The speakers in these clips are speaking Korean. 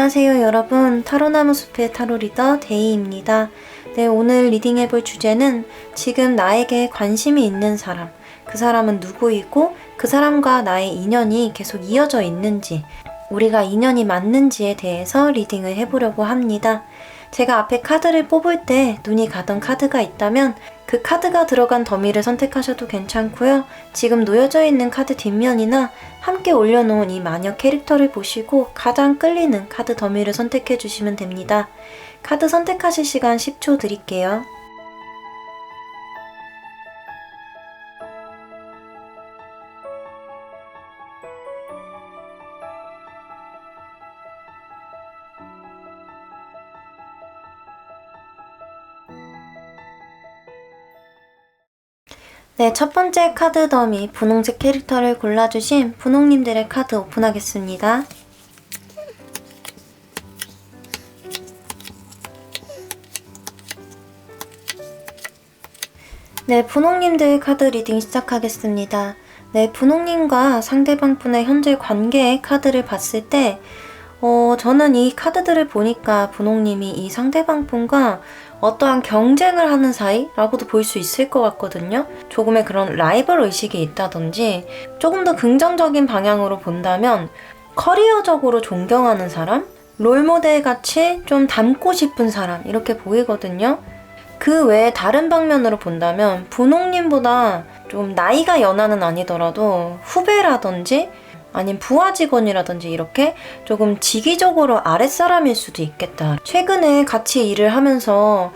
안녕하세요 여러분, 타로나무 숲의 타로 리더 데이입니다. 네, 오늘 리딩해볼 주제는 지금 나에게 관심이 있는 사람, 그 사람은 누구이고 그 사람과 나의 인연이 계속 이어져 있는지, 우리가 인연이 맞는지에 대해서 리딩을 해보려고 합니다. 제가 앞에 카드를 뽑을 때 눈이 가던 카드가 있다면 그 카드가 들어간 더미를 선택하셔도 괜찮고요. 지금 놓여져 있는 카드 뒷면이나 함께 올려놓은 이 마녀 캐릭터를 보시고 가장 끌리는 카드 더미를 선택해 주시면 됩니다. 카드 선택하실 시간 10초 드릴게요. 네, 첫 번째 카드 더미 분홍색 캐릭터를 골라주신 분홍님들의 카드 오픈하겠습니다. 네, 분홍님들 카드 리딩 시작하겠습니다. 네, 분홍님과 상대방 분의 현재 관계의 카드를 봤을 때 저는 이 카드들을 보니까 분홍님이 이 상대방 분과 어떠한 경쟁을 하는 사이라고도 볼 수 있을 것 같거든요. 조금의 그런 라이벌 의식이 있다든지 조금 더 긍정적인 방향으로 본다면 커리어적으로 존경하는 사람? 롤모델 같이 좀 닮고 싶은 사람 이렇게 보이거든요. 그 외에 다른 방면으로 본다면 분홍님보다 좀 나이가 연하는 아니더라도 후배라든지 아니면 부하 직원이라든지 이렇게 조금 직위적으로 아랫사람일 수도 있겠다. 최근에 같이 일을 하면서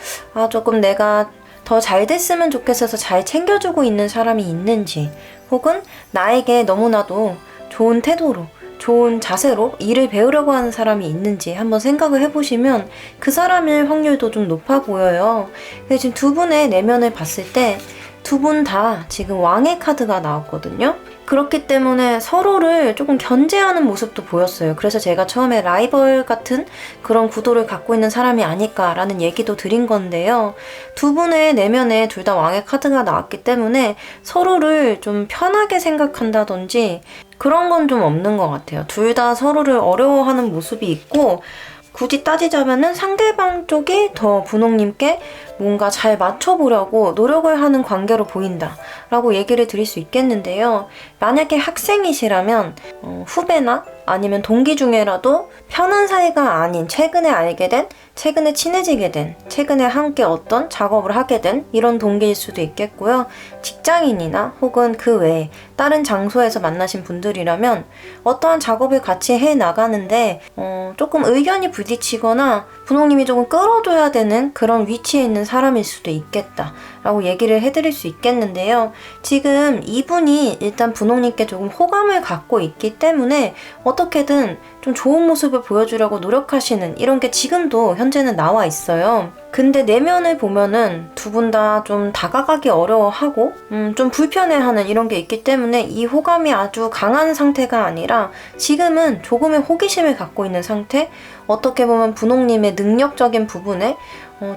조금 내가 더 잘 됐으면 좋겠어서 잘 챙겨주고 있는 사람이 있는지, 혹은 나에게 너무나도 좋은 태도로 좋은 자세로 일을 배우려고 하는 사람이 있는지 한번 생각을 해보시면 그 사람일 확률도 좀 높아 보여요. 근데 지금 두 분의 내면을 봤을 때 두 분 다 지금 왕의 카드가 나왔거든요. 그렇기 때문에 서로를 조금 견제하는 모습도 보였어요. 그래서 제가 처음에 라이벌 같은 그런 구도를 갖고 있는 사람이 아닐까라는 얘기도 드린 건데요. 두 분의 내면에 둘 다 왕의 카드가 나왔기 때문에 서로를 좀 편하게 생각한다든지 그런 건 좀 없는 것 같아요. 둘 다 서로를 어려워하는 모습이 있고, 굳이 따지자면은 상대방 쪽이 더 분홍님께 뭔가 잘 맞춰보려고 노력을 하는 관계로 보인다 라고 얘기를 드릴 수 있겠는데요. 만약에 학생이시라면 후배나 아니면 동기 중에라도 편한 사이가 아닌 최근에 알게 된, 최근에 친해지게 된, 최근에 함께 어떤 작업을 하게 된 이런 동기일 수도 있겠고요. 직장인이나 혹은 그 외에 다른 장소에서 만나신 분들이라면 어떠한 작업을 같이 해 나가는데 조금 의견이 부딪히거나 분홍님이 조금 끌어줘야 되는 그런 위치에 있는 사람일 수도 있겠다 라고 얘기를 해드릴 수 있겠는데요. 지금 이분이 일단 분홍님께 조금 호감을 갖고 있기 때문에 어떻게든 좀 좋은 모습을 보여주려고 노력하시는 이런 게 지금도 현재는 나와 있어요. 근데 내면을 보면은 두 분 다 좀 다가가기 어려워하고 좀 불편해하는 이런 게 있기 때문에 이 호감이 아주 강한 상태가 아니라 지금은 조금의 호기심을 갖고 있는 상태, 어떻게 보면 분홍님의 능력적인 부분에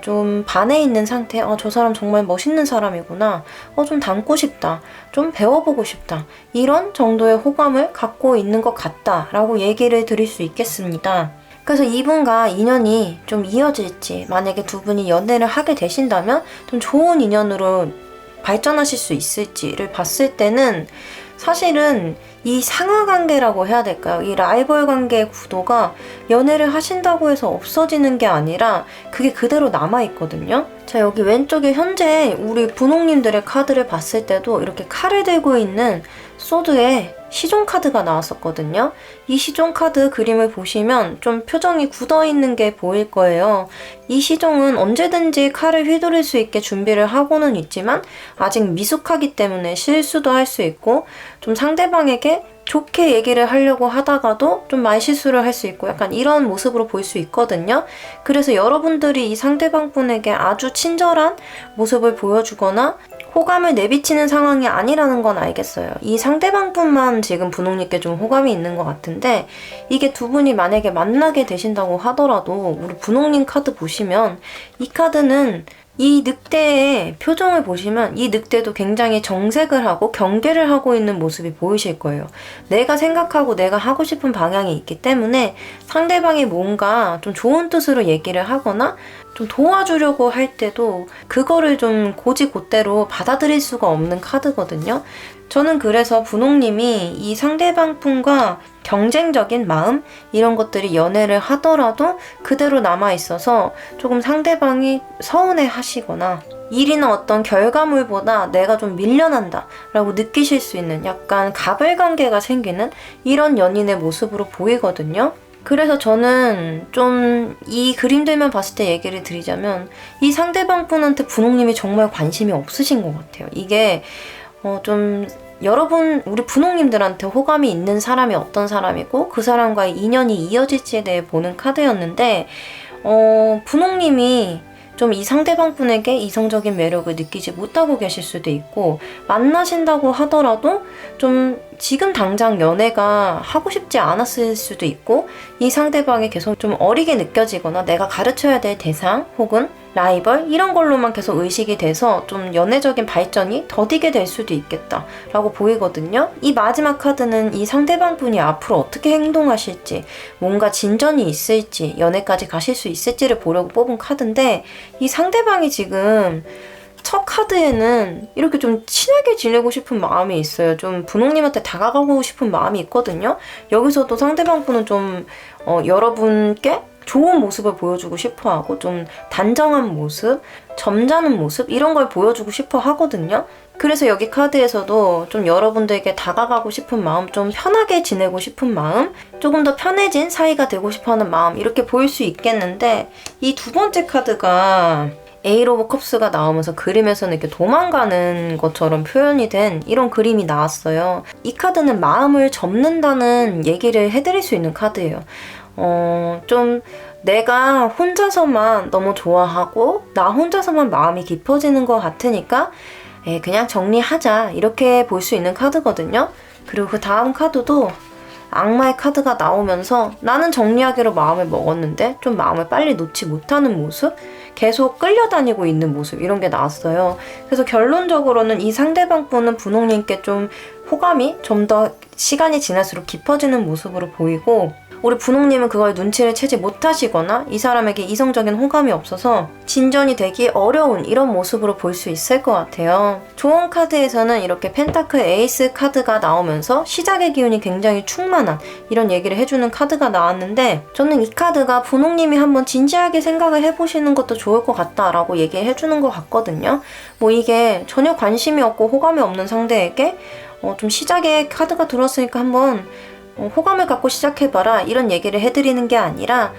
좀 반해 있는 상태, 저 사람 정말 멋있는 사람이구나, 좀 닮고 싶다, 좀 배워보고 싶다, 이런 정도의 호감을 갖고 있는 것 같다 라고 얘기를 드릴 수 있겠습니다. 그래서 이분과 인연이 좀 이어질지, 만약에 두 분이 연애를 하게 되신다면 좀 좋은 인연으로 발전하실 수 있을지를 봤을 때는 사실은 이 상하관계라고 해야 될까요? 이 라이벌 관계의 구도가 연애를 하신다고 해서 없어지는 게 아니라 그게 그대로 남아있거든요. 자, 여기 왼쪽에 현재 우리 분홍님들의 카드를 봤을 때도 이렇게 칼을 들고 있는 소드에 시종 카드가 나왔었거든요. 이 시종 카드 그림을 보시면 좀 표정이 굳어있는 게 보일 거예요. 이 시종은 언제든지 칼을 휘두를 수 있게 준비를 하고는 있지만 아직 미숙하기 때문에 실수도 할 수 있고, 좀 상대방에게 좋게 얘기를 하려고 하다가도 좀 말실수를 할 수 있고 약간 이런 모습으로 볼 수 있거든요. 그래서 여러분들이 이 상대방 분에게 아주 친절한 모습을 보여주거나 호감을 내비치는 상황이 아니라는 건 알겠어요. 이 상대방 분만 지금 분홍님께 좀 호감이 있는 것 같은데, 이게 두 분이 만약에 만나게 되신다고 하더라도 우리 분홍님 카드 보시면 이 카드는 이 늑대의 표정을 보시면 이 늑대도 굉장히 정색을 하고 경계를 하고 있는 모습이 보이실 거예요. 내가 생각하고 내가 하고 싶은 방향이 있기 때문에 상대방이 뭔가 좀 좋은 뜻으로 얘기를 하거나 좀 도와주려고 할 때도 그거를 좀 곧이곧대로 받아들일 수가 없는 카드거든요. 저는 그래서 분홍님이 이 상대방 분과 경쟁적인 마음 이런 것들이 연애를 하더라도 그대로 남아있어서 조금 상대방이 서운해 하시거나 일이나 어떤 결과물보다 내가 좀 밀려난다 라고 느끼실 수 있는 약간 가불관계가 생기는 이런 연인의 모습으로 보이거든요. 그래서 저는 좀 이 그림들만 봤을 때 얘기를 드리자면 이 상대방 분한테 분홍님이 정말 관심이 없으신 것 같아요. 이게 좀 여러분 우리 분홍님들한테 호감이 있는 사람이 어떤 사람이고 그 사람과의 인연이 이어질지에 대해 보는 카드였는데 분홍님이 좀 이 상대방 분에게 이성적인 매력을 느끼지 못하고 계실 수도 있고 만나신다고 하더라도 좀 지금 당장 연애가 하고 싶지 않았을 수도 있고 이 상대방이 계속 좀 어리게 느껴지거나 내가 가르쳐야 될 대상 혹은 라이벌 이런 걸로만 계속 의식이 돼서 좀 연애적인 발전이 더디게 될 수도 있겠다 라고 보이거든요. 이 마지막 카드는 이 상대방 분이 앞으로 어떻게 행동하실지 뭔가 진전이 있을지 연애까지 가실 수 있을지를 보려고 뽑은 카드인데 이 상대방이 지금 첫 카드에는 이렇게 좀 친하게 지내고 싶은 마음이 있어요. 좀 분홍님한테 다가가고 싶은 마음이 있거든요. 여기서도 상대방 분은 좀 여러분께 좋은 모습을 보여주고 싶어 하고 좀 단정한 모습, 점잖은 모습 이런 걸 보여주고 싶어 하거든요. 그래서 여기 카드에서도 좀 여러분들에게 다가가고 싶은 마음, 좀 편하게 지내고 싶은 마음, 조금 더 편해진 사이가 되고 싶어 하는 마음 이렇게 보일 수 있겠는데 이 두 번째 카드가 에이스 오브 컵스가 나오면서 그림에서는 이렇게 도망가는 것처럼 표현이 된 이런 그림이 나왔어요. 이 카드는 마음을 접는다는 얘기를 해드릴 수 있는 카드예요. 좀 내가 혼자서만 너무 좋아하고 나 혼자서만 마음이 깊어지는 것 같으니까 그냥 정리하자 이렇게 볼 수 있는 카드거든요. 그리고 그 다음 카드도 악마의 카드가 나오면서 나는 정리하기로 마음을 먹었는데 좀 마음을 빨리 놓지 못하는 모습? 계속 끌려다니고 있는 모습 이런 게 나왔어요. 그래서 결론적으로는 이 상대방 분은 분홍님께 좀 호감이 좀 더 시간이 지날수록 깊어지는 모습으로 보이고 우리 분홍님은 그걸 눈치를 채지 못하시거나 이 사람에게 이성적인 호감이 없어서 진전이 되기 어려운 이런 모습으로 볼 수 있을 것 같아요. 조언 카드에서는 이렇게 펜타클 에이스 카드가 나오면서 시작의 기운이 굉장히 충만한 이런 얘기를 해주는 카드가 나왔는데 저는 이 카드가 분홍님이 한번 진지하게 생각을 해보시는 것도 좋을 것 같다라고 얘기해주는 것 같거든요. 뭐 이게 전혀 관심이 없고 호감이 없는 상대에게 좀 시작에 카드가 들어왔으니까 한번 호감을 갖고 시작해봐라 이런 얘기를 해드리는 게 아니라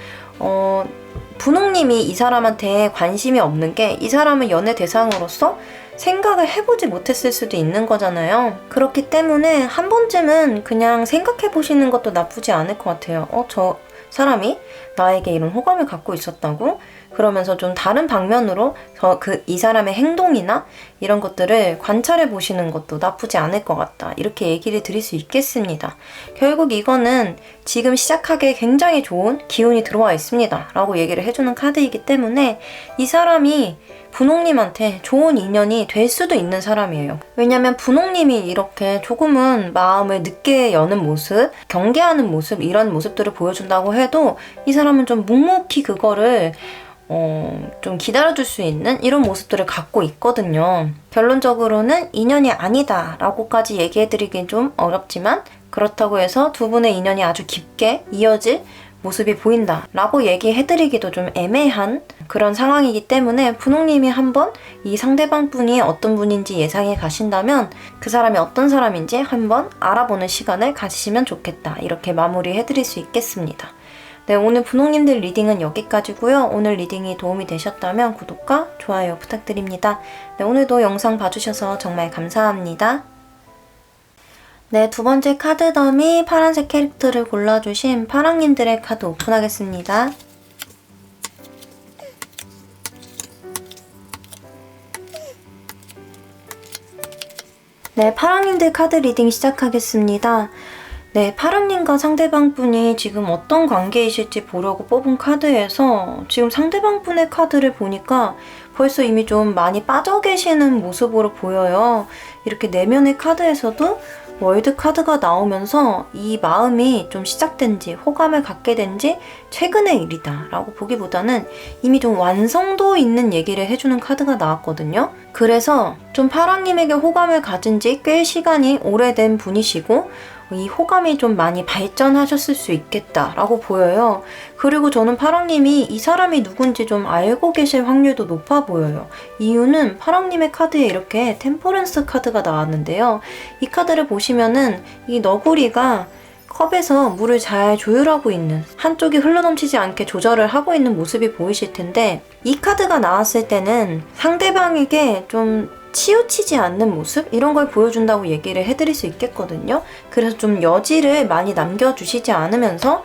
분홍님이 이 사람한테 관심이 없는 게 이 사람은 연애 대상으로서 생각을 해보지 못했을 수도 있는 거잖아요. 그렇기 때문에 한 번쯤은 그냥 생각해보시는 것도 나쁘지 않을 것 같아요. 저 사람이 나에게 이런 호감을 갖고 있었다고? 그러면서 좀 다른 방면으로 이 사람의 행동이나 이런 것들을 관찰해 보시는 것도 나쁘지 않을 것 같다. 이렇게 얘기를 드릴 수 있겠습니다. 결국 이거는 지금 시작하기에 굉장히 좋은 기운이 들어와 있습니다. 라고 얘기를 해주는 카드이기 때문에 이 사람이 분홍님한테 좋은 인연이 될 수도 있는 사람이에요. 왜냐면 분홍님이 이렇게 조금은 마음을 늦게 여는 모습, 경계하는 모습 이런 모습들을 보여준다고 해도 이 사람은 좀 묵묵히 그거를 좀 기다려줄 수 있는 이런 모습들을 갖고 있거든요. 결론적으로는 인연이 아니다 라고까지 얘기해드리긴 좀 어렵지만 그렇다고 해서 두 분의 인연이 아주 깊게 이어질 모습이 보인다 라고 얘기해드리기도 좀 애매한 그런 상황이기 때문에 분홍님이 한번 이 상대방 분이 어떤 분인지 예상해 가신다면 그 사람이 어떤 사람인지 한번 알아보는 시간을 가지시면 좋겠다 이렇게 마무리해드릴 수 있겠습니다. 네, 오늘 분홍님들 리딩은 여기까지고요. 오늘 리딩이 도움이 되셨다면 구독과 좋아요 부탁드립니다. 네, 오늘도 영상 봐주셔서 정말 감사합니다. 네, 두 번째 카드 더미 파란색 캐릭터를 골라주신 파랑님들의 카드 오픈하겠습니다. 네, 파랑님들 카드 리딩 시작하겠습니다. 네, 파랑님과 상대방분이 지금 어떤 관계이실지 보려고 뽑은 카드에서 지금 상대방분의 카드를 보니까 벌써 이미 좀 많이 빠져 계시는 모습으로 보여요. 이렇게 내면의 카드에서도 월드 카드가 나오면서 이 마음이 좀 시작된 지, 호감을 갖게 된 지 최근의 일이다 라고 보기보다는 이미 좀 완성도 있는 얘기를 해주는 카드가 나왔거든요. 그래서 좀 파랑님에게 호감을 가진 지 꽤 시간이 오래된 분이시고 이 호감이 좀 많이 발전하셨을 수 있겠다라고 보여요. 그리고 저는 파랑님이 이 사람이 누군지 좀 알고 계실 확률도 높아 보여요. 이유는 파랑님의 카드에 이렇게 템퍼런스 카드가 나왔는데요. 이 카드를 보시면은 이 너구리가 컵에서 물을 잘 조율하고 있는, 한쪽이 흘러넘치지 않게 조절을 하고 있는 모습이 보이실 텐데, 이 카드가 나왔을 때는 상대방에게 좀 치우치지 않는 모습? 이런 걸 보여준다고 얘기를 해드릴 수 있겠거든요. 그래서 좀 여지를 많이 남겨주시지 않으면서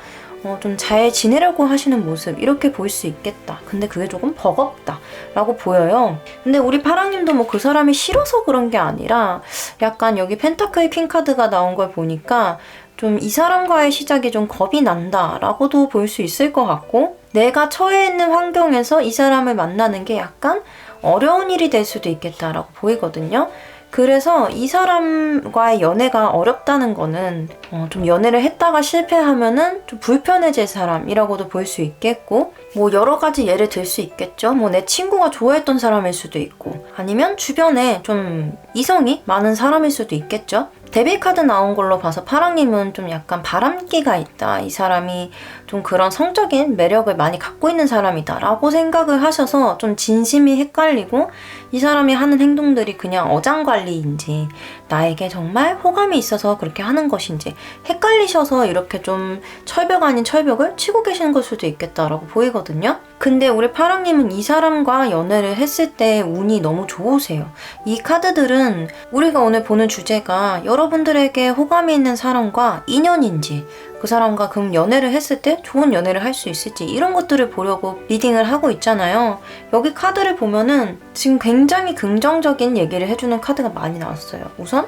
좀 잘 지내려고 하시는 모습, 이렇게 보일 수 있겠다. 근데 그게 조금 버겁다 라고 보여요. 근데 우리 파랑님도 뭐 그 사람이 싫어서 그런 게 아니라 약간 여기 펜타클 퀸 카드가 나온 걸 보니까 좀 이 사람과의 시작이 좀 겁이 난다 라고도 볼 수 있을 것 같고, 내가 처해 있는 환경에서 이 사람을 만나는 게 약간 어려운 일이 될 수도 있겠다라고 보이거든요. 그래서 이 사람과의 연애가 어렵다는 거는 좀 연애를 했다가 실패하면은 좀 불편해질 사람이라고도 볼 수 있겠고, 뭐 여러 가지 예를 들 수 있겠죠. 뭐 내 친구가 좋아했던 사람일 수도 있고, 아니면 주변에 좀 이성이 많은 사람일 수도 있겠죠. 데빌 카드 나온 걸로 봐서 파랑님은 좀 약간 바람기가 있다, 이 사람이 좀 그런 성적인 매력을 많이 갖고 있는 사람이다 라고 생각을 하셔서 좀 진심이 헷갈리고, 이 사람이 하는 행동들이 그냥 어장관리인지 나에게 정말 호감이 있어서 그렇게 하는 것인지 헷갈리셔서 이렇게 좀 철벽 아닌 철벽을 치고 계시는 걸 수도 있겠다라고 보이거든요. 근데 우리 파랑님은 이 사람과 연애를 했을 때 운이 너무 좋으세요. 이 카드들은 우리가 오늘 보는 주제가 여러분들에게 호감이 있는 사람과 인연인지, 그 사람과 그럼 연애를 했을 때 좋은 연애를 할 수 있을지, 이런 것들을 보려고 리딩을 하고 있잖아요. 여기 카드를 보면은 지금 굉장히 긍정적인 얘기를 해주는 카드가 많이 나왔어요. 우선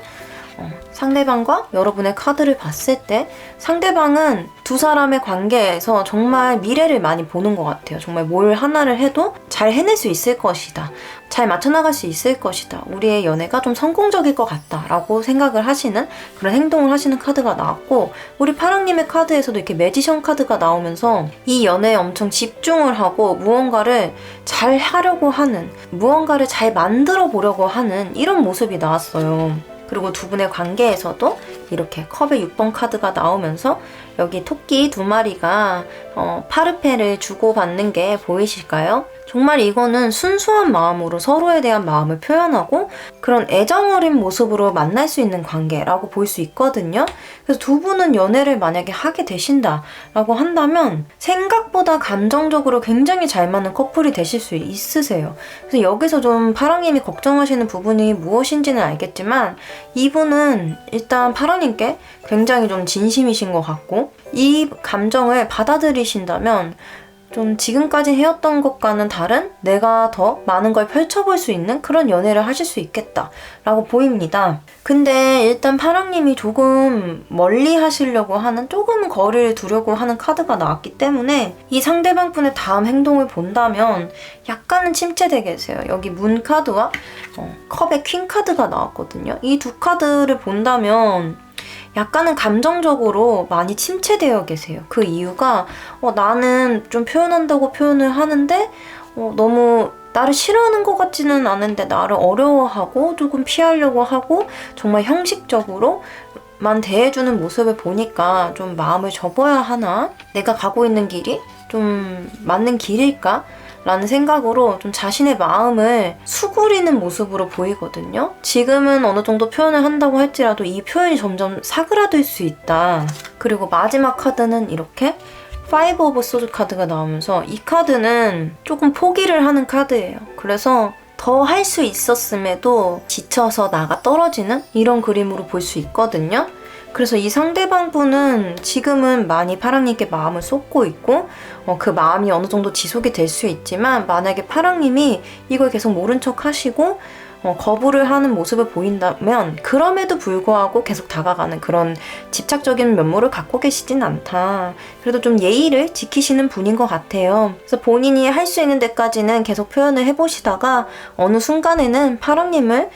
상대방과 여러분의 카드를 봤을 때 상대방은 두 사람의 관계에서 정말 미래를 많이 보는 것 같아요. 정말 뭘 하나를 해도 잘 해낼 수 있을 것이다, 잘 맞춰나갈 수 있을 것이다, 우리의 연애가 좀 성공적일 것 같다 라고 생각을 하시는 그런 행동을 하시는 카드가 나왔고, 우리 파랑님의 카드에서도 이렇게 매지션 카드가 나오면서 이 연애에 엄청 집중을 하고 무언가를 잘 하려고 하는, 무언가를 잘 만들어 보려고 하는 이런 모습이 나왔어요. 그리고 두 분의 관계에서도 이렇게 컵의 6번 카드가 나오면서 여기 토끼 두 마리가 파르페를 주고받는 게 보이실까요? 정말 이거는 순수한 마음으로 서로에 대한 마음을 표현하고 그런 애정 어린 모습으로 만날 수 있는 관계라고 볼 수 있거든요. 그래서 두 분은 연애를 만약에 하게 되신다라고 한다면 생각보다 감정적으로 굉장히 잘 맞는 커플이 되실 수 있으세요. 그래서 여기서 좀 파랑님이 걱정하시는 부분이 무엇인지는 알겠지만, 이분은 일단 파랑님께 굉장히 좀 진심이신 것 같고, 이 감정을 받아들이신다면 좀 지금까지 해왔던 것과는 다른 내가 더 많은 걸 펼쳐볼 수 있는 그런 연애를 하실 수 있겠다라고 보입니다. 근데 일단 파랑님이 조금 멀리 하시려고 하는, 조금 거리를 두려고 하는 카드가 나왔기 때문에 이 상대방 분의 다음 행동을 본다면 약간은 침체되게 계세요. 여기 문 카드와 컵의 퀸 카드가 나왔거든요. 이 두 카드를 본다면 약간은 감정적으로 많이 침체되어 계세요. 그 이유가 나는 좀 표현한다고 표현을 하는데 너무 나를 싫어하는 것 같지는 않은데 나를 어려워하고 조금 피하려고 하고 정말 형식적으로만 대해주는 모습을 보니까 좀 마음을 접어야 하나? 내가 가고 있는 길이 좀 맞는 길일까? 라는 생각으로 좀 자신의 마음을 수그리는 모습으로 보이거든요. 지금은 어느 정도 표현을 한다고 할지라도 이 표현이 점점 사그라들 수 있다. 그리고 마지막 카드는 이렇게 파이브 오브 소드 카드가 나오면서 이 카드는 조금 포기를 하는 카드예요. 그래서 더 할 수 있었음에도 지쳐서 나가 떨어지는 이런 그림으로 볼 수 있거든요. 그래서 이 상대방 분은 지금은 많이 파랑님께 마음을 쏟고 있고 그 마음이 어느 정도 지속이 될 수 있지만, 만약에 파랑님이 이걸 계속 모른 척 하시고 거부를 하는 모습을 보인다면 그럼에도 불구하고 계속 다가가는 그런 집착적인 면모를 갖고 계시진 않다. 그래도 좀 예의를 지키시는 분인 것 같아요. 그래서 본인이 할 수 있는 데까지는 계속 표현을 해보시다가 어느 순간에는 파랑님을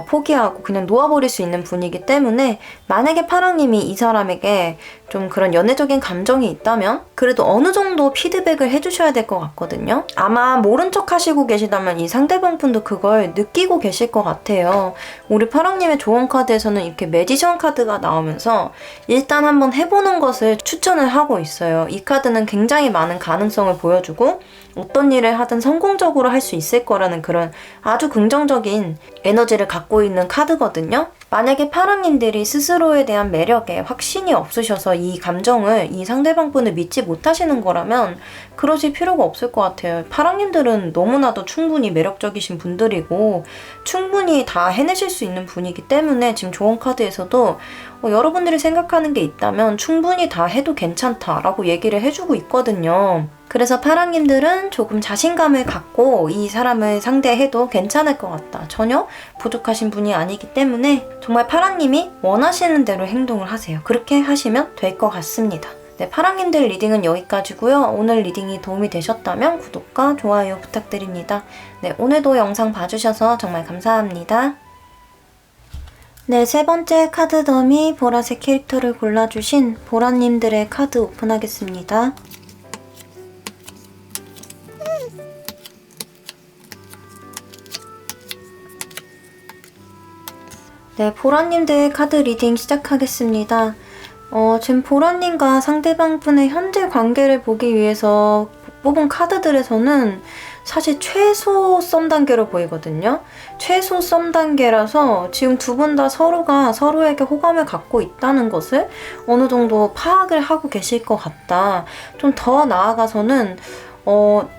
포기하고 그냥 놓아버릴 수 있는 분이기 때문에 만약에 파랑님이 이 사람에게 좀 그런 연애적인 감정이 있다면 그래도 어느 정도 피드백을 해주셔야 될 것 같거든요. 아마 모른 척 하시고 계시다면 이 상대방 분도 그걸 느끼고 계실 것 같아요. 우리 파랑님의 조언 카드에서는 이렇게 매지션 카드가 나오면서 일단 한번 해보는 것을 추천을 하고 있어요. 이 카드는 굉장히 많은 가능성을 보여주고 어떤 일을 하든 성공적으로 할 수 있을 거라는 그런 아주 긍정적인 에너지를 갖고 있는 카드거든요. 만약에 파랑님들이 스스로에 대한 매력에 확신이 없으셔서 이 감정을 이 상대방 분을 믿지 못하시는 거라면 그러실 필요가 없을 것 같아요. 파랑님들은 너무나도 충분히 매력적이신 분들이고 충분히 다 해내실 수 있는 분이기 때문에 지금 조언 카드에서도 여러분들이 생각하는 게 있다면 충분히 다 해도 괜찮다라고 얘기를 해주고 있거든요. 그래서 파랑님들은 조금 자신감을 갖고 이 사람을 상대해도 괜찮을 것 같다. 전혀 부족하신 분이 아니기 때문에 정말 파랑님이 원하시는 대로 행동을 하세요. 그렇게 하시면 될 것 같습니다. 네, 파랑님들 리딩은 여기까지고요. 오늘 리딩이 도움이 되셨다면 구독과 좋아요 부탁드립니다. 네, 오늘도 영상 봐주셔서 정말 감사합니다. 네, 세 번째 카드 더미 보라색 캐릭터를 골라주신 보라님들의 카드 오픈하겠습니다. 네, 보라님들 카드 리딩 시작하겠습니다. 지금 보라님과 상대방 분의 현재 관계를 보기 위해서 뽑은 카드들에서는 사실 최소 썸 단계로 보이거든요. 최소 썸 단계라서 지금 두 분 다 서로가 서로에게 호감을 갖고 있다는 것을 어느 정도 파악을 하고 계실 것 같다. 좀 더 나아가서는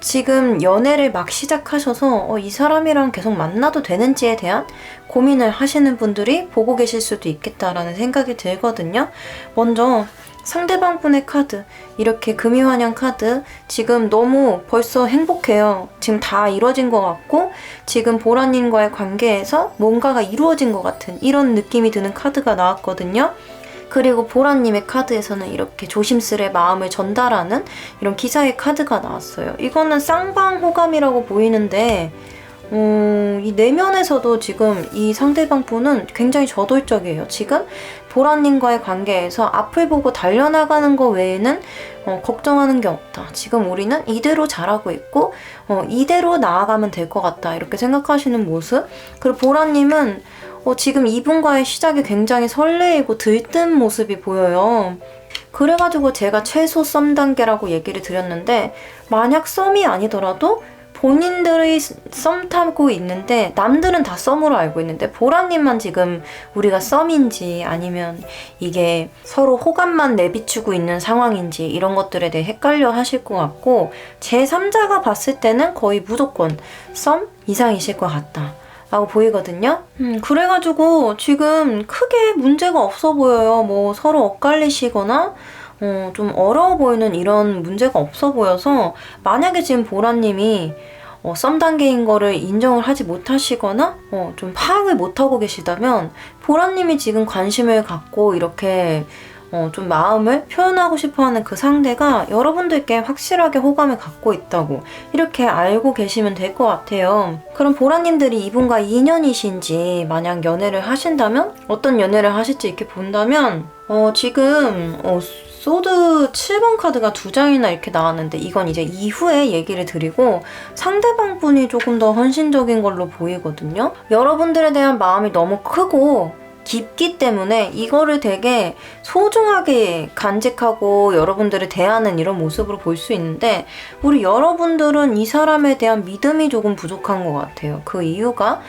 지금 연애를 막 시작하셔서 이 사람이랑 계속 만나도 되는지에 대한 고민을 하시는 분들이 보고 계실 수도 있겠다라는 생각이 들거든요. 먼저 상대방 분의 카드, 이렇게 금이환영 카드, 지금 너무 벌써 행복해요. 지금 다 이루어진 것 같고 지금 보라님과의 관계에서 뭔가가 이루어진 것 같은 이런 느낌이 드는 카드가 나왔거든요. 그리고 보라님의 카드에서는 이렇게 조심스레 마음을 전달하는 이런 기사의 카드가 나왔어요. 이거는 쌍방 호감이라고 보이는데 이 내면에서도 지금 이 상대방 분은 굉장히 저돌적이에요. 지금 보라님과의 관계에서 앞을 보고 달려나가는 거 외에는 걱정하는 게 없다. 지금 우리는 이대로 잘하고 있고 이대로 나아가면 될 것 같다. 이렇게 생각하시는 모습. 그리고 보라님은 지금 이분과의 시작이 굉장히 설레이고 들뜬 모습이 보여요. 그래가지고 제가 최소 썸 단계라고 얘기를 드렸는데 만약 썸이 아니더라도 본인들이 썸 타고 있는데 남들은 다 썸으로 알고 있는데 보라님만 지금 우리가 썸인지 아니면 이게 서로 호감만 내비추고 있는 상황인지 이런 것들에 대해 헷갈려 하실 것 같고 제3자가 봤을 때는 거의 무조건 썸 이상이실 것 같다 라고 보이거든요. 그래가지고 지금 크게 문제가 없어 보여요. 뭐 서로 엇갈리시거나 좀 어려워 보이는 이런 문제가 없어 보여서 만약에 지금 보라님이 썸 단계인 거를 인정을 하지 못하시거나 좀 파악을 못하고 계시다면 보라님이 지금 관심을 갖고 이렇게 좀 마음을 표현하고 싶어하는 그 상대가 여러분들께 확실하게 호감을 갖고 있다고 이렇게 알고 계시면 될 것 같아요. 그럼 보라님들이 이분과 인연이신지 만약 연애를 하신다면 어떤 연애를 하실지 이렇게 본다면 지금 소드 7번 카드가 2장이나 이렇게 나왔는데 이건 이제 이후에 얘기를 드리고 상대방 분이 조금 더 헌신적인 걸로 보이거든요. 여러분들에 대한 마음이 너무 크고 깊기 때문에 이거를 되게 소중하게 간직하고 여러분들을 대하는 이런 모습으로 볼 수 있는데 우리 여러분들은 이 사람에 대한 믿음이 조금 부족한 것 같아요. 그 이유가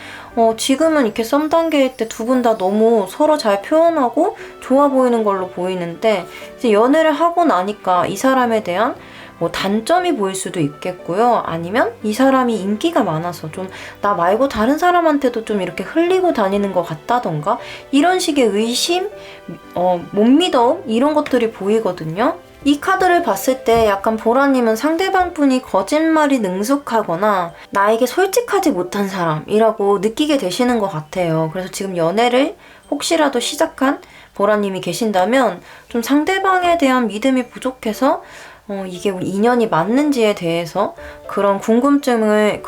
지금은 이렇게 썸 단계일 때 두 분 다 너무 서로 잘 표현하고 좋아 보이는 걸로 보이는데 이제 연애를 하고 나니까 이 사람에 대한 뭐 단점이 보일 수도 있겠고요. 아니면 이 사람이 인기가 많아서 좀 나 말고 다른 사람한테도 좀 이렇게 흘리고 다니는 것 같다던가 이런 식의 의심, 못 믿어 이런 것들이 보이거든요. 이 카드를 봤을 때 약간 보라님은 상대방 분이 거짓말이 능숙하거나 나에게 솔직하지 못한 사람이라고 느끼게 되시는 것 같아요. 그래서 지금 연애를 혹시라도 시작한 보라님이 계신다면 좀 상대방에 대한 믿음이 부족해서 이게 우리 인연이 맞는지에 대해서 그런 궁금증을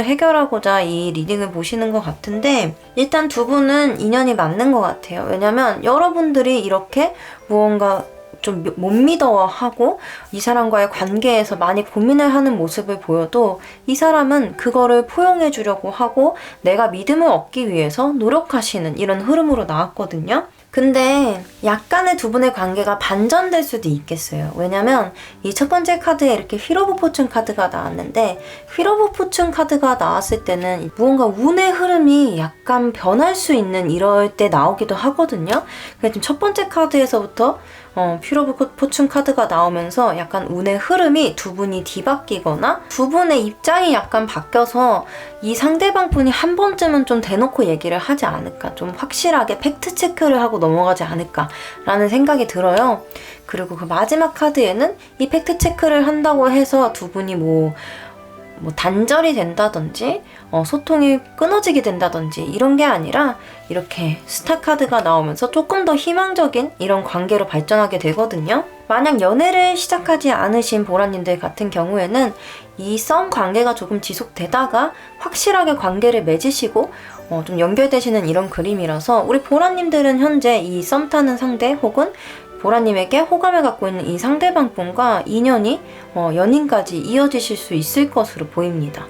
해결하고자 이 리딩을 보시는 것 같은데, 일단 두 분은 인연이 맞는 것 같아요. 왜냐면 여러분들이 이렇게 무언가 좀 못 믿어하고 이 사람과의 관계에서 많이 고민을 하는 모습을 보여도 이 사람은 그거를 포용해 주려고 하고 내가 믿음을 얻기 위해서 노력하시는 이런 흐름으로 나왔거든요. 근데 약간의 두 분의 관계가 반전될 수도 있겠어요. 왜냐면 이 첫 번째 카드에 이렇게 휠 오브 포춘 카드가 나왔는데, 휠 오브 포춘 카드가 나왔을 때는 무언가 운의 흐름이 약간 변할 수 있는 이럴 때 나오기도 하거든요. 그래서 지금 첫 번째 카드에서부터 휠 오브 포춘 카드가 나오면서 약간 운의 흐름이 두 분이 뒤바뀌거나 두 분의 입장이 약간 바뀌어서 이 상대방 분이 한 번쯤은 좀 대놓고 얘기를 하지 않을까, 좀 확실하게 팩트 체크를 하고 넘어가지 않을까라는 생각이 들어요. 그리고 그 마지막 카드에는 이 팩트 체크를 한다고 해서 두 분이 뭐 단절이 된다든지 소통이 끊어지게 된다든지 이런 게 아니라 이렇게 스타 카드가 나오면서 조금 더 희망적인 이런 관계로 발전하게 되거든요. 만약 연애를 시작하지 않으신 보라님들 같은 경우에는 이 썸 관계가 조금 지속되다가 확실하게 관계를 맺으시고 좀 연결되시는 이런 그림이라서, 우리 보라님들은 현재 이 썸 타는 상대 혹은 보라님에게 호감을 갖고 있는 이 상대방 분과 인연이 연인까지 이어지실 수 있을 것으로 보입니다.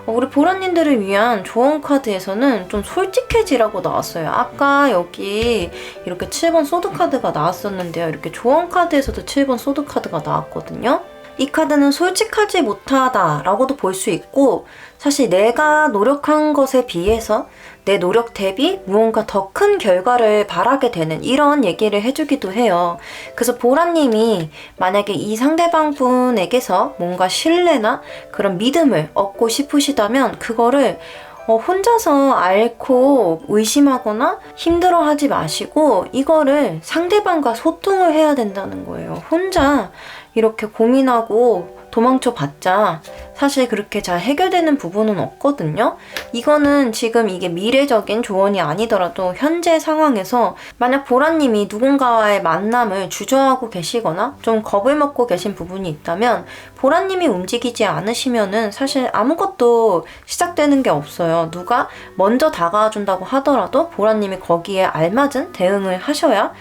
우리 보라님들을 위한 조언 카드에서는 좀 솔직해지라고 나왔어요. 아까 여기 이렇게 7번 소드 카드가 나왔었는데요. 이렇게 조언 카드에서도 7번 소드 카드가 나왔거든요. 이 카드는 솔직하지 못하다라고도 볼 수 있고, 사실 내가 노력한 것에 비해서 내 노력 대비 무언가 더 큰 결과를 바라게 되는 이런 얘기를 해주기도 해요. 그래서 보라님이 만약에 이 상대방 분에게서 뭔가 신뢰나 그런 믿음을 얻고 싶으시다면 그거를 혼자서 앓고 의심하거나 힘들어하지 마시고 이거를 상대방과 소통을 해야 된다는 거예요. 혼자 이렇게 고민하고 도망쳐봤자 사실 그렇게 잘 해결되는 부분은 없거든요. 이거는 지금 이게 미래적인 조언이 아니더라도 현재 상황에서 만약 보라님이 누군가와의 만남을 주저하고 계시거나 좀 겁을 먹고 계신 부분이 있다면 보라님이 움직이지 않으시면은 사실 아무것도 시작되는 게 없어요. 누가 먼저 다가와준다고 하더라도 보라님이 거기에 알맞은 대응을 하셔야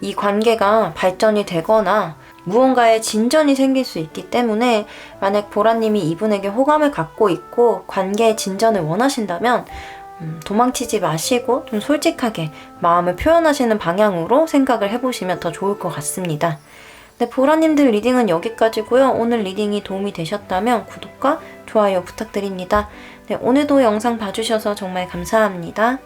이 관계가 발전이 되거나 무언가의 진전이 생길 수 있기 때문에, 만약 보라님이 이분에게 호감을 갖고 있고 관계의 진전을 원하신다면 도망치지 마시고 좀 솔직하게 마음을 표현하시는 방향으로 생각을 해보시면 더 좋을 것 같습니다. 네, 보라님들 리딩은 여기까지고요. 오늘 리딩이 도움이 되셨다면 구독과 좋아요 부탁드립니다. 네, 오늘도 영상 봐주셔서 정말 감사합니다.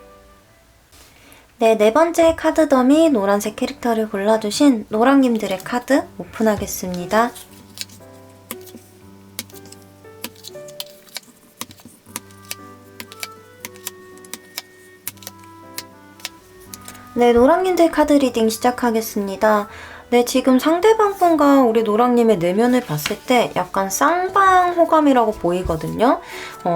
네, 네 번째 카드 더미 노란색 캐릭터를 골라주신 노랑님들의 카드 오픈하겠습니다. 네, 노랑님들 카드 리딩 시작하겠습니다. 네, 지금 상대방 분과 우리 노랑님의 내면을 봤을 때 약간 쌍방 호감이라고 보이거든요.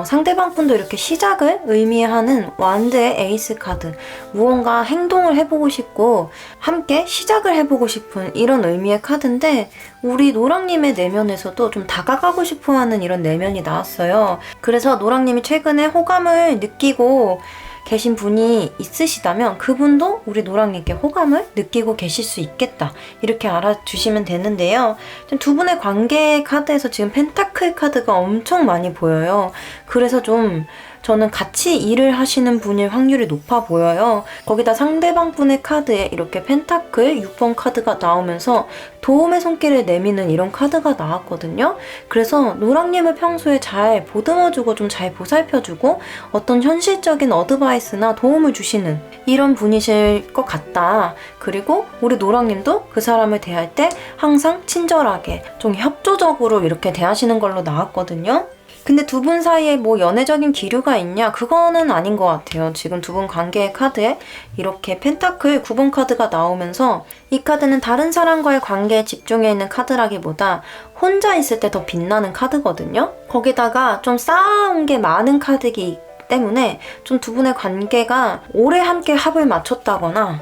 상대방 분도 이렇게 시작을 의미하는 완드의 에이스 카드, 무언가 행동을 해보고 싶고 함께 시작을 해보고 싶은 이런 의미의 카드인데, 우리 노랑님의 내면에서도 좀 다가가고 싶어하는 이런 내면이 나왔어요. 그래서 노랑님이 최근에 호감을 느끼고 계신 분이 있으시다면 그분도 우리 노랑님께 호감을 느끼고 계실 수 있겠다, 이렇게 알아주시면 되는데요. 두 분의 관계 카드에서 지금 펜타클 카드가 엄청 많이 보여요. 그래서 좀 저는 같이 일을 하시는 분일 확률이 높아 보여요. 거기다 상대방 분의 카드에 이렇게 펜타클 6번 카드가 나오면서 도움의 손길을 내미는 이런 카드가 나왔거든요. 그래서 노랑님을 평소에 잘 보듬어주고 좀 잘 보살펴주고 어떤 현실적인 어드바이스나 도움을 주시는 이런 분이실 것 같다. 그리고 우리 노랑님도 그 사람을 대할 때 항상 친절하게 좀 협조적으로 이렇게 대하시는 걸로 나왔거든요. 근데 두 분 사이에 뭐 연애적인 기류가 있냐? 그거는 아닌 것 같아요. 지금 두 분 관계의 카드에 이렇게 펜타클 9번 카드가 나오면서 이 카드는 다른 사람과의 관계에 집중해 있는 카드라기보다 혼자 있을 때 더 빛나는 카드거든요. 거기다가 좀 쌓아온 게 많은 카드이기 때문에 좀 두 분의 관계가 오래 함께 합을 맞췄다거나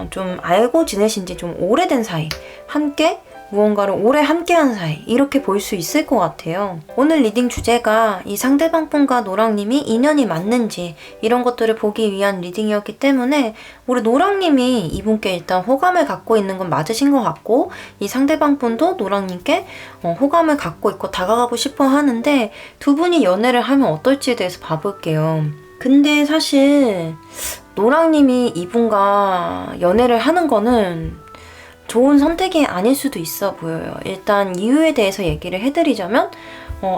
좀 알고 지내신 지 좀 오래된 사이, 함께 무언가를 오래 함께한 사이, 이렇게 볼 수 있을 것 같아요. 오늘 리딩 주제가 이 상대방 분과 노랑님이 인연이 맞는지 이런 것들을 보기 위한 리딩이었기 때문에 우리 노랑님이 이분께 일단 호감을 갖고 있는 건 맞으신 것 같고, 이 상대방 분도 노랑님께 호감을 갖고 있고 다가가고 싶어 하는데, 두 분이 연애를 하면 어떨지에 대해서 봐볼게요. 근데 사실 노랑님이 이분과 연애를 하는 거는 좋은 선택이 아닐 수도 있어 보여요. 일단 이유에 대해서 얘기를 해드리자면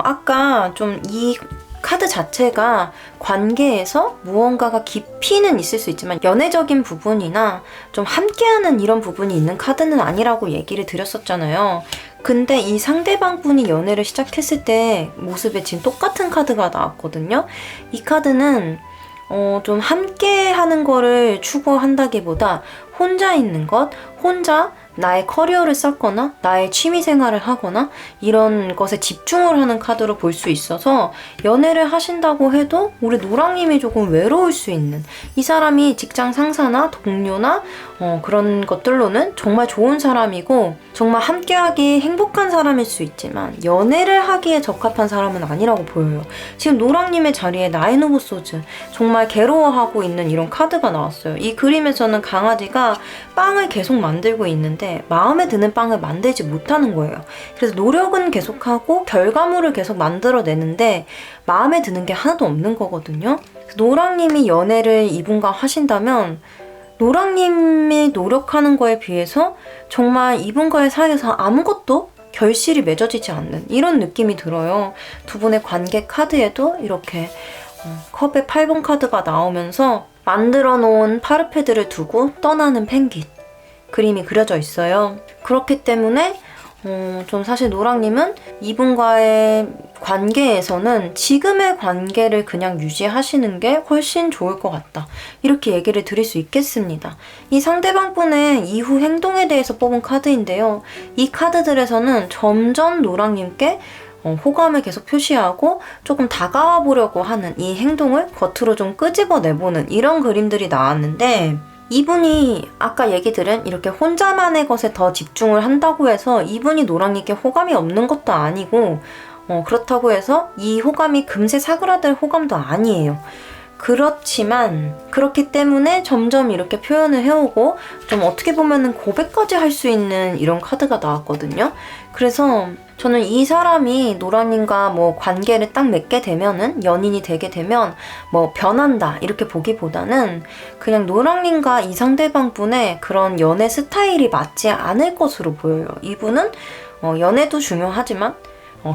아까 좀 이 카드 자체가 관계에서 무언가가 깊이는 있을 수 있지만 연애적인 부분이나 좀 함께하는 이런 부분이 있는 카드는 아니라고 얘기를 드렸었잖아요. 근데 이 상대방 분이 연애를 시작했을 때 모습에 지금 똑같은 카드가 나왔거든요. 이 카드는 좀 함께 하는 거를 추구한다기보다 혼자 있는 것, 혼자 나의 커리어를 쌓거나 나의 취미 생활을 하거나 이런 것에 집중을 하는 카드로 볼 수 있어서, 연애를 하신다고 해도 우리 노랑님이 조금 외로울 수 있는, 이 사람이 직장 상사나 동료나 그런 것들로는 정말 좋은 사람이고 정말 함께하기 행복한 사람일 수 있지만 연애를 하기에 적합한 사람은 아니라고 보여요. 지금 노랑님의 자리에 나인 오브 소즈, 정말 괴로워하고 있는 이런 카드가 나왔어요. 이 그림에서는 강아지가 빵을 계속 만들고 있는데 마음에 드는 빵을 만들지 못하는 거예요. 그래서 노력은 계속하고 결과물을 계속 만들어내는데 마음에 드는 게 하나도 없는 거거든요. 노랑님이 연애를 이분과 하신다면 노랑님이 노력하는 거에 비해서 정말 이분과의 사이에서 아무것도 결실이 맺어지지 않는 이런 느낌이 들어요. 두 분의 관계 카드에도 이렇게 컵의 8번 카드가 나오면서 만들어 놓은 파르페드를 두고 떠나는 펭귄 그림이 그려져 있어요. 그렇기 때문에 좀 사실 노랑님은 이분과의 관계에서는 지금의 관계를 그냥 유지하시는 게 훨씬 좋을 것 같다, 이렇게 얘기를 드릴 수 있겠습니다. 이 상대방 분의 이후 행동에 대해서 뽑은 카드인데요. 이 카드들에서는 점점 노랑님께 호감을 계속 표시하고 조금 다가와 보려고 하는 이 행동을 겉으로 좀 끄집어내보는 이런 그림들이 나왔는데, 이분이 아까 얘기 들은 이렇게 혼자만의 것에 더 집중을 한다고 해서 이분이 노랑님께 호감이 없는 것도 아니고 그렇다고 해서 이 호감이 금세 사그라들 호감도 아니에요. 그렇지만 그렇기 때문에 점점 이렇게 표현을 해오고 좀 어떻게 보면은 고백까지 할 수 있는 이런 카드가 나왔거든요. 그래서 저는 이 사람이 노랑님과 뭐 관계를 딱 맺게 되면은, 연인이 되게 되면 뭐 변한다 이렇게 보기보다는 그냥 노랑님과 이 상대방 분의 그런 연애 스타일이 맞지 않을 것으로 보여요. 이분은 연애도 중요하지만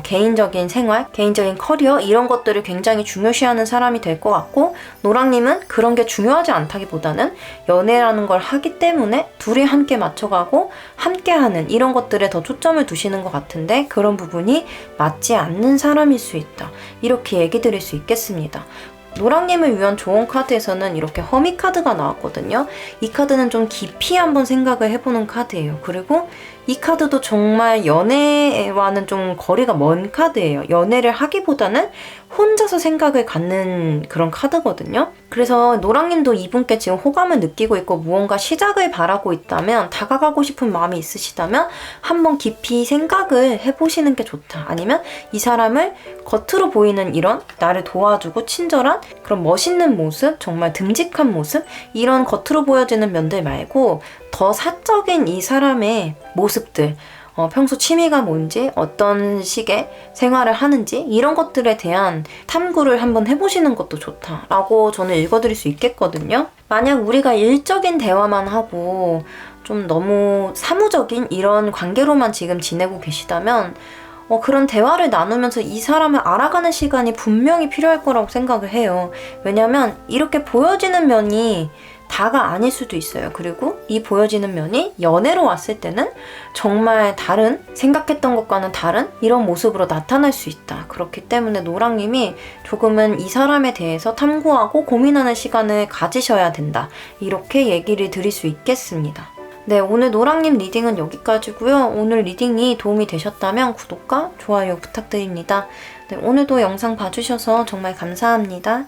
개인적인 생활, 개인적인 커리어 이런 것들을 굉장히 중요시하는 사람이 될 것 같고, 노랑님은 그런 게 중요하지 않다기보다는 연애라는 걸 하기 때문에 둘이 함께 맞춰가고 함께하는 이런 것들에 더 초점을 두시는 것 같은데, 그런 부분이 맞지 않는 사람일 수 있다, 이렇게 얘기 드릴 수 있겠습니다. 노랑님을 위한 좋은 카드에서는 이렇게 허미 카드가 나왔거든요. 이 카드는 좀 깊이 한번 생각을 해보는 카드예요. 그리고 이 카드도 정말 연애와는 좀 거리가 먼 카드예요. 연애를 하기보다는 혼자서 생각을 갖는 그런 카드거든요. 그래서 노랑님도 이분께 지금 호감을 느끼고 있고 무언가 시작을 바라고 있다면, 다가가고 싶은 마음이 있으시다면 한번 깊이 생각을 해보시는 게 좋다. 아니면 이 사람을 겉으로 보이는 이런 나를 도와주고 친절한 그런 멋있는 모습, 정말 듬직한 모습, 이런 겉으로 보여지는 면들 말고 더 사적인 이 사람의 모습들, 평소 취미가 뭔지, 어떤 식의 생활을 하는지 이런 것들에 대한 탐구를 한번 해보시는 것도 좋다라고 저는 읽어드릴 수 있겠거든요. 만약 우리가 일적인 대화만 하고 좀 너무 사무적인 이런 관계로만 지금 지내고 계시다면 그런 대화를 나누면서 이 사람을 알아가는 시간이 분명히 필요할 거라고 생각을 해요. 왜냐면 이렇게 보여지는 면이 다가 아닐 수도 있어요. 그리고 이 보여지는 면이 연애로 왔을 때는 정말 다른, 생각했던 것과는 다른 이런 모습으로 나타날 수 있다. 그렇기 때문에 노랑님이 조금은 이 사람에 대해서 탐구하고 고민하는 시간을 가지셔야 된다. 이렇게 얘기를 드릴 수 있겠습니다. 네, 오늘 노랑님 리딩은 여기까지고요. 오늘 리딩이 도움이 되셨다면 구독과 좋아요 부탁드립니다. 네, 오늘도 영상 봐주셔서 정말 감사합니다.